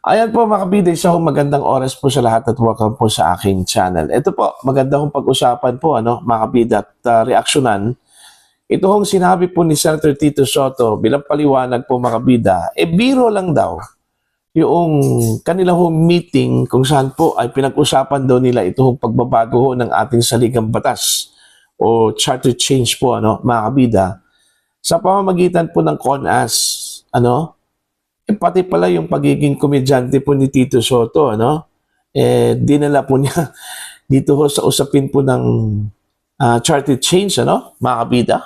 Ayan po mga kabida, magandang oras po sa lahat at welcome po sa aking channel. Ito po, maganda hong pag-usapan po mga kabida at reaksyonan. Ito hong sinabi po ni Senator Tito Soto bilang paliwanag po mga kabida, biro lang daw yung kanila hong meeting kung saan po ay pinag-usapan daw nila ito hong pagbabago ng ating saligang batas o charter change po mga kabida sa pamamagitan po ng CONAS, pati pala yung pagiging komedyante po ni Tito Soto, dinala po niya dito ho sa usapin po ng charter change, mga kabida.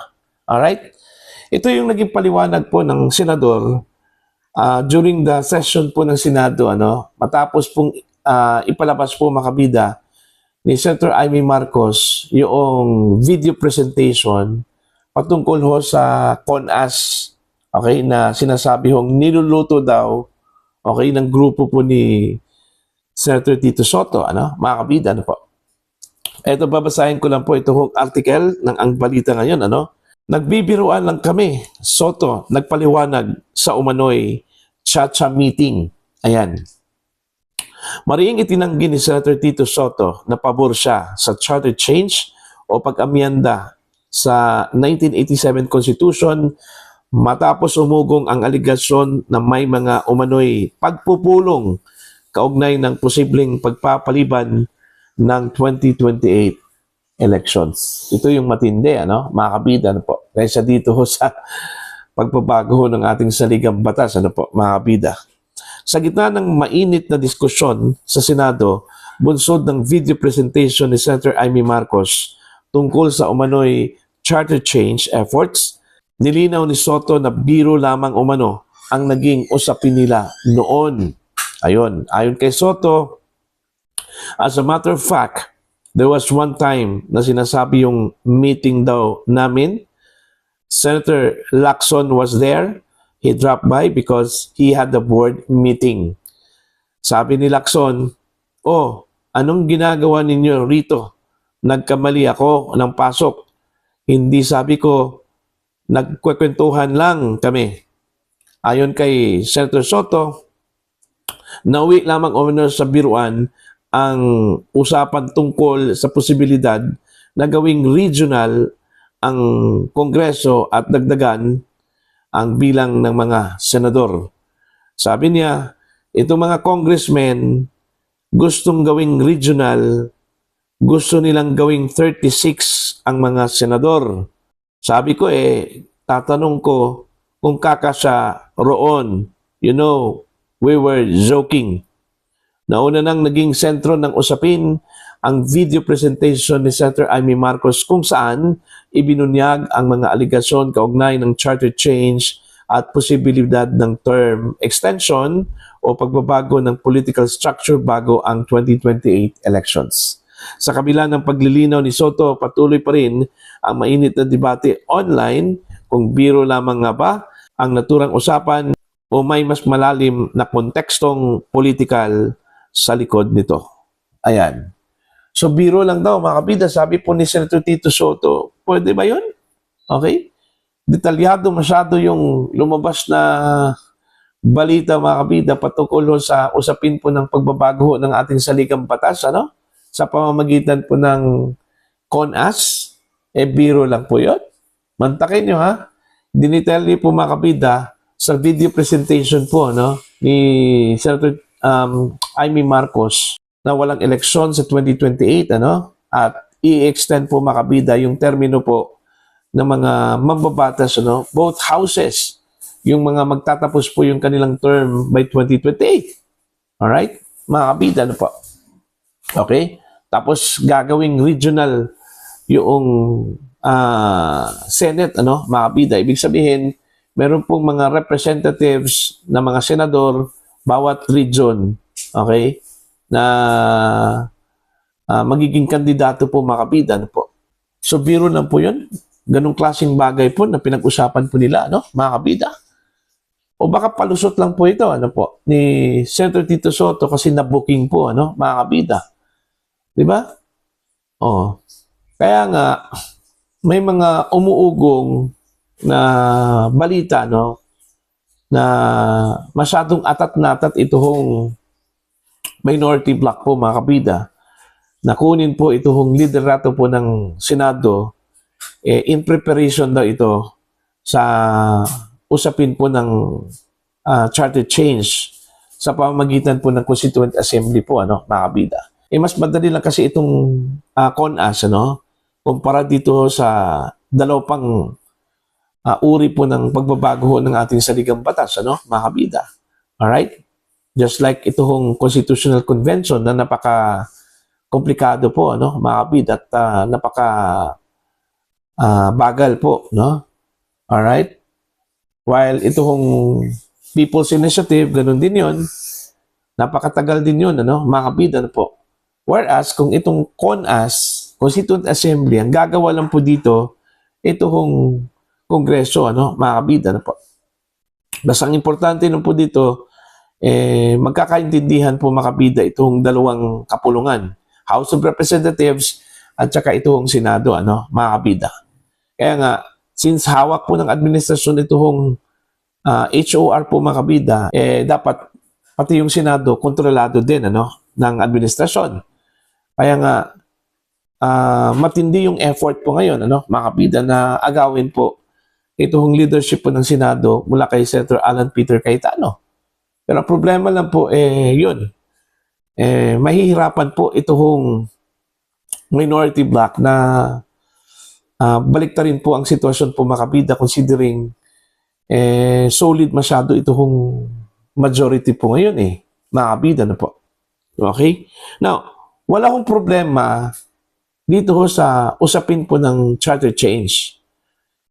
Alright? Ito yung naging paliwanag po ng senador during the session po ng Senado, matapos pong ipalabas po mga kabida ni Senator Amy Marcos yung video presentation patungkol ho sa CONAS, okay, na sinasabi hong niluluto daw, okay, ng grupo po ni Senator Tito Soto, mga kabida, po. Ito, babasahin ko lang po itong article ng Ang Balita ngayon, Nagbibiruan lang kami, Soto, nagpaliwanag sa umano'y Chacha meeting. Ayan. Mariing itinanggi ni Senator Tito Soto na pabor siya sa charter change o pag-amyenda sa 1987 Constitution matapos umugong ang aligasyon na may mga umano'y pagpupulong kaugnay ng posibleng pagpapaliban ng 2028 elections. Ito yung matindi, mga kabida, po. Kaysa dito ho sa pagbabago ng ating saligang batas, po, mga kabida. Sa gitna ng mainit na diskusyon sa Senado, bunsod ng video presentation ni Senator Amy Marcos tungkol sa umano'y charter change efforts, nilinaw ni Soto na biro lamang umano ang naging usapin nila noon. Ayon kay Soto, as a matter of fact, there was one time na sinasabi yung meeting daw namin. Senator Lacson was there. He dropped by because he had the board meeting. Sabi ni Lacson, anong ginagawa ninyo rito? Nagkamali ako ng pasok. Hindi, sabi ko, nagkwekwentuhan lang kami. Ayon kay Senator Soto, nauwi lamang umano sa biruan ang usapan tungkol sa posibilidad na gawing regional ang Kongreso at dagdagan ang bilang ng mga senador. Sabi niya, itong mga congressmen gustong gawing regional, gusto nilang gawing 36 ang mga senador. Sabi ko tatanong ko kung kakasya roon. We were joking. Nauna nang naging sentro ng usapin ang video presentation ni Senator Amy Marcos kung saan ibinunyag ang mga aligasyon kaugnay ng charter change at posibilidad ng term extension o pagbabago ng political structure bago ang 2028 elections. Sa kabila ng paglilinaw ni Soto, patuloy pa rin ang mainit na debate online kung biro lamang nga ba ang naturang usapan o may mas malalim na kontekstong politikal sa likod nito. Ayan. So biro lang daw mga kabida, sabi po ni Senator Tito Soto, pwede ba yun? Okay? Detalyado masyado yung lumabas na balita mga kabida patungkol sa usapin po ng pagbabago ng ating saligang batas, sa pamamagitan po ng CONAS, biro lang po yun. Mantakin nyo Dinitel niyo po mga kabida sa video presentation po ni Senator Amy Marcos na walang eleksyon sa 2028 at i-extend po mga kabida yung termino po ng mga mambabatas both houses, yung mga magtatapos po yung kanilang term by 2028. Alright? Mga kabida po. Okay? Tapos gagawing regional yung Senate, mga kabida. Ibig sabihin, meron pong mga representatives na mga senador bawat region, okay, na magiging kandidato po mga kabida, po. So biro lang po yun. Ganong klaseng bagay po na pinag-usapan po nila, mga kabida. O baka palusot lang po ito, po, ni Senator Tito Soto kasi na-booking po, mga kabida. Diba? Kaya nga, may mga umuugong na balita, na masyadong atat-natat itong minority bloc po mga kabida, na kunin po itong liderato po ng Senado in preparation daw ito sa usapin po ng charter change sa pamamagitan po ng Constituent Assembly po, mga kabida. Mas madali lang kasi itong CONAS, kumpara dito sa dalaw pang uri po ng pagbabago ng ating saligang batas, mga kabida. Alright? Just like itong Constitutional Convention na napaka-komplikado po, mga kabida, at napaka-bagal po, Alright? While itong People's Initiative, ganun din yun, napakatagal din yun, mga kabida po. Whereas, kung itong CONAS, Constituent Assembly, ang gagawa lang po dito, itong Kongreso, mga kabida po. Basta ang importante nun po dito, magkakaintindihan po mga kabida itong dalawang kapulungan, House of Representatives at saka itong Senado, mga kabida. Kaya nga, since hawak po ng administrasyon itong HOR po mga kabida, dapat pati yung Senado kontrolado din ng administrasyon. Kaya nga, matindi yung effort po ngayon, mga kabida, na agawin po itong leadership po ng Senado mula kay Senator Alan Peter Cayetano. Pero ang problema lang po, yun, mahihirapan po itong minority bloc na baliktarin po ang sitwasyon po mga kabida, considering solid masyado itong majority po ngayon mga kabida po. Okay? Now, wala akong problema dito sa usapin po ng charter change.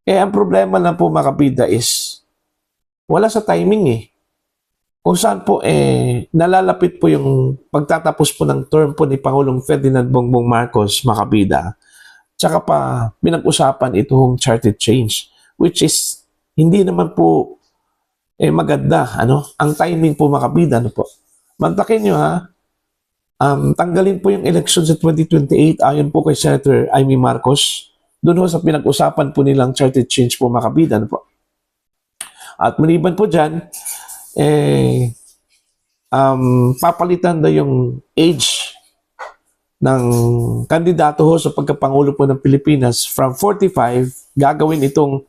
Ang problema lang po mga kabida is wala sa timing Kung saan po nalalapit po yung pagtatapos po ng term po ni Pangulong Ferdinand Bongbong Marcos mga kabida. Tsaka pa pinag-usapan itong charter change, which is hindi naman po maganda, ang timing po mga kabida, po. Mantakin nyo tanggalin po yung election sa 2028 ayon po kay Senator Amy Marcos, doon sa pinag-usapan po nilang charter change po mga kabida, po. At maliban po dyan, papalitan daw yung age ng kandidato sa pagkapangulo po ng Pilipinas from 45, gagawin itong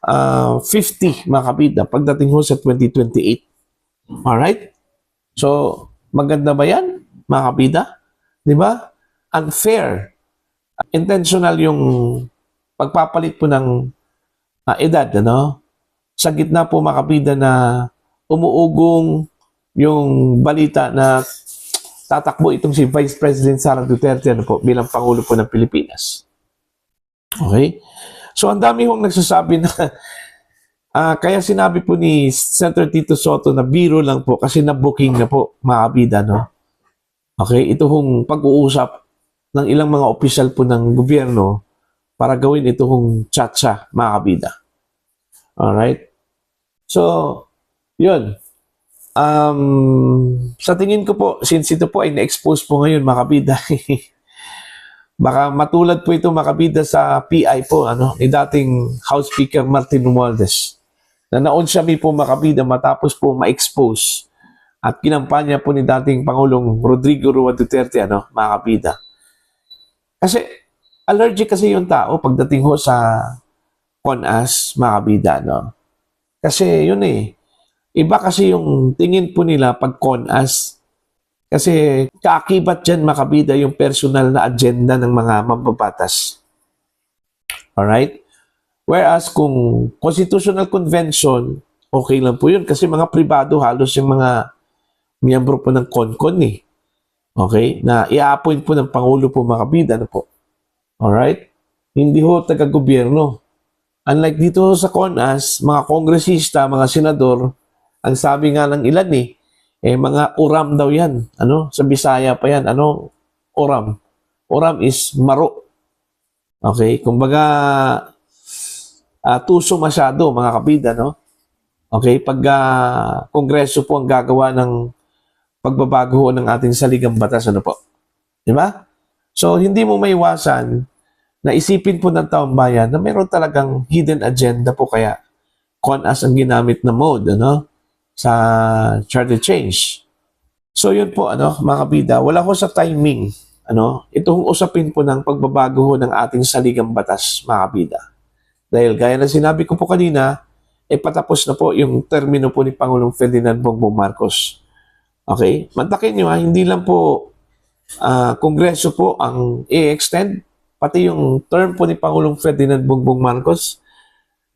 50 mga kabida pagdating sa 2028. Alright? So, maganda ba yan mga kabida? Di ba? Unfair. Intentional yung pagpapalit po ng edad, sa gitna po mga kabida na umuugong yung balita na tatakbo itong si Vice President Sara Duterte bilang Pangulo po ng Pilipinas. Okay? So, ang dami hong nagsasabi na kaya sinabi po ni Senator Tito Soto na biro lang po kasi na-booking na po mga kabida, Okay? Ito hong pag-uusap ng ilang mga opisyal po ng gobyerno para gawin ito hong tsa-tsa mga kabida. Alright? So, yun. Sa tingin ko po, since ito po ay na-expose po ngayon mga kabida, baka matulad po ito mga kabida sa PI po, ni dating House Speaker Martin Romualdez, na naonsyabi po mga kabida matapos po ma-expose at kinampanya po ni dating Pangulong Rodrigo Roa Duterte, mga kabida. Kasi, allergic kasi yung tao pagdating sa CONAS, mga kabida, Kasi yun iba kasi yung tingin po nila pag CONAS. Kasi kaakibat dyan makabida yung personal na agenda ng mga mambabatas. Alright? Whereas kung Constitutional Convention, okay lang po yun kasi mga pribado halos yung mga miyembro po ng CONCON Okay? Na i-appoint po ng Pangulo po makabida po. Alright? Hindi ho taga-gobyerno. Unlike dito sa CONAS, mga kongresista, mga senador, ang sabi nga ng ilan mga uram daw yan. Sa Bisaya pa yan. Uram? Uram is maro. Okay? Kumbaga, tuso masyado, mga kabida, Okay? Pag kongreso po ang gagawa ng pagbabago ng ating saligang batas, po? Di ba? So, hindi mo maiwasan na isipin po ng taong bayan na mayroon talagang hidden agenda po kaya CONAS ang ginamit na mode, sa charter change. So yun po, mga kabida, wala ko sa timing, itong usapin po ng pagbabago ho ng ating saligang batas, mga kabida. Dahil gaya na sinabi ko po kanina, patapos na po yung termino po ni Pangulong Ferdinand Bongbong Marcos. Okay? Mantakin nyo hindi lang po Kongreso po ang i-extend, pati yung term po ni Pangulong Ferdinand Bongbong Marcos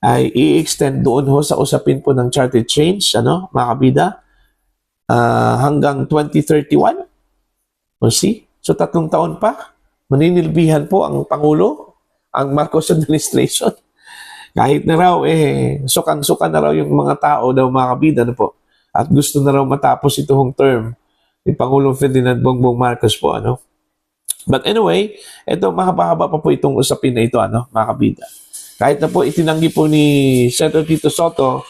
ay i-extend doon ho sa usapin po ng charter change, mga kabida, hanggang 2031. O see? So 3 taon pa, maninilbihan po ang Pangulo, ang Marcos administration. Kahit na raw, sukan-sukan na raw yung mga tao daw, mga kabida, po. At gusto na raw matapos itong term ni Pangulong Ferdinand Bongbong Marcos po, But anyway, ito, mahaba-haba pa po itong usapin na ito, mga kabida. Kahit na po itinanggi po ni Senator Tito Sotto,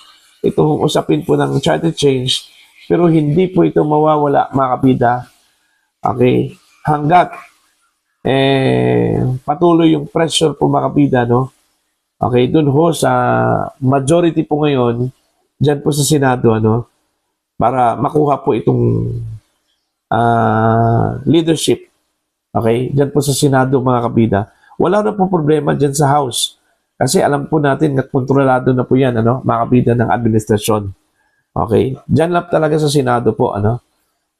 itong usapin po ng charter change, pero hindi po ito mawawala, mga kabida. Okay? Hanggat, patuloy yung pressure po, mga kabida, Okay, dun ho sa majority po ngayon, dyan po sa Senado, para makuha po itong leadership. Okay, dyan po sa Senado, mga kabida. Wala na po problema dyan sa House. Kasi alam po natin na kontrolado na po yan, mga kabida ng administrasyon. Okay, dyan lang talaga sa Senado po,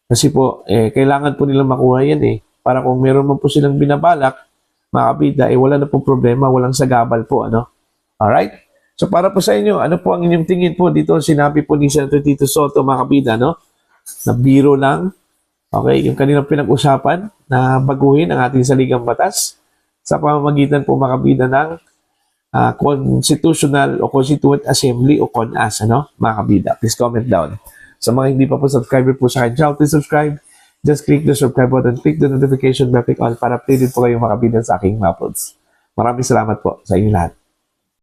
Kasi po, kailangan po nilang makuha yan, para kung meron man po silang binabalak, mga kabida, wala na po problema, walang sagabal po, Alright? So para po sa inyo, ano po ang inyong tingin po dito? Sinabi po ni Senator Tito Sotto, mga kabida, na biro lang, okay, yung kanilang pinag-usapan na baguhin ang ating saligang batas sa pamamagitan po, mga kabida, ng Constitutional o Constituent Assembly o CONAS, mga kabida. Please comment down. Sa mga hindi pa po subscriber po sa akin channel, please subscribe. Just click the subscribe button, click the notification bell, click all para updated po kayo, mga kabida, sa aking uploads. Maraming salamat po sa inyo lahat.